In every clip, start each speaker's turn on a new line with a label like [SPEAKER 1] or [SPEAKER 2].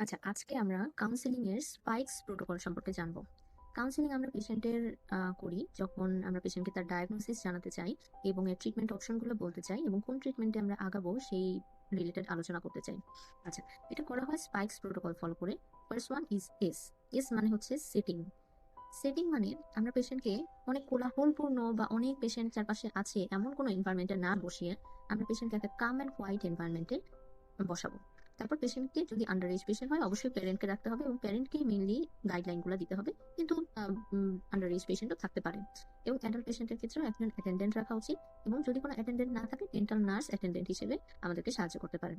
[SPEAKER 1] আচ্ছা, আজকে আমরা কাউন্সেলিং এর স্পাইকস প্রোটোকল সম্পর্কে জানবো। কাউন্সেলিং আমরা পেশেন্টের করি যখন আমরা পেশেন্টকে তার ডায়াগনোসিস জানাতে চাই এবং এর ট্রিটমেন্ট অপশনগুলো বলতে চাই এবং কোন ট্রিটমেন্টে আমরা আগাবো সেই রিলেটেড আলোচনা করতে চাই। আচ্ছা, এটা করা হয় স্পাইকস প্রোটোকল ফলো করে। First one is S. S মানে হচ্ছে সেটিং। সেটিং মানে আমরা পেশেন্টকে অনেক কোলাহলপূর্ণ বা অনেক পেশেন্ট চারপাশে আছে এমন কোনো এনভায়রনমেন্টে না বসিয়ে আমরা পেশেন্টকে একটা কাম অ্যান্ড কোয়াইট এনভায়রনমেন্টে বসাবো। তারপর পেশেন্টকে যদি আন্ডার এজ পেশেন্ট হয় অবশ্যই প্যারেন্টকে রাখতে হবে এবং প্যারেন্টকে মেইনলি গাইডলাইন গুলো দিতে হবে, কিন্তু আন্ডার এজ পেশেন্টও থাকতে পারে। এবং অ্যাডাল্ট পেশেন্টের ক্ষেত্রেও একজন অ্যাটেন্ডেন্ট রাখা উচিত এবং যদি কোনো অ্যাটেন্ডেন্ট না থাকে ডেন্টাল নার্স অ্যাটেন্ডেন্ট হিসেবে আমাদেরকে সাহায্য করতে পারেন।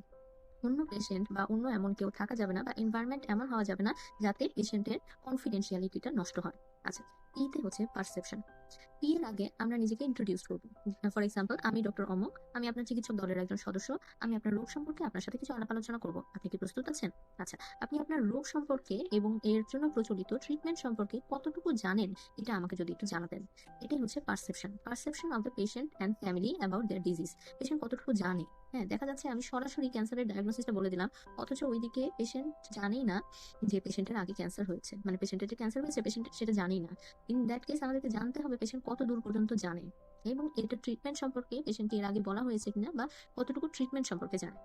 [SPEAKER 1] অন্য পেশেন্ট বা অন্য এমন কেউ থাকা যাবে না বা এনভায়রনমেন্ট এমন হওয়া যাবে না যাতে পেশেন্টের কনফিডেন্সিয়ালিটিটা নষ্ট হয়। আচ্ছা, ইতে হচ্ছে পারসেপশন। পি এর আগে আমরা নিজেকে ইন্ট্রোডিউস করবো। ফর এক্সাম্পল, আমি ডক্টর অমক, আমি আপনার চিকিৎসক দলের একজন সদস্য। আমি আপনার রোগ সম্পর্কে আপনার সাথে কিছু আলাপ আলোচনা করবো। আপনি কি প্রস্তুত আছেন? আচ্ছা, আপনি আপনার রোগ সম্পর্কে এবং এর জন্য প্রচলিত ট্রিটমেন্ট সম্পর্কে কতটুকু জানেন এটা আমাকে যদি একটু জানাতেন। এটাই হচ্ছে perception. Perception of the patient and family about their disease. Patient কতটুকু জানে। হ্যাঁ, দেখা যাচ্ছে আমি সরাসরি ক্যান্সারের ডায়াগনোসিসটা বলে দিলাম, অথচ ওইদিকে পেশেন্ট জানেই না যে পেশেন্টের আগে ক্যান্সার হয়েছে, মানে পেশেন্টের যে ক্যান্সার হয়েছে পেশেন্ট সেটা জানেই না। ইন দ্যাট কেস আমাদেরকে জানতে হবে পেশেন্ট কত দূর পর্যন্ত জানে এবং এটা ট্রিটমেন্ট সম্পর্কে পেশেন্ট এর আগে বলা হয়েছে কিনা বা কতটুকু ট্রিটমেন্ট সম্পর্কে জানে।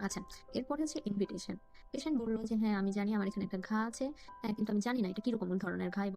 [SPEAKER 1] আচ্ছা, এরপরে হচ্ছে ইনভিটেশন। পেশেন্ট বললো যে হ্যাঁ আমি জানি আমার এখানে একটা ঘা আছে, হ্যাঁ কিন্তু আমি জানি না এটা কিরকম ধরনের ঘা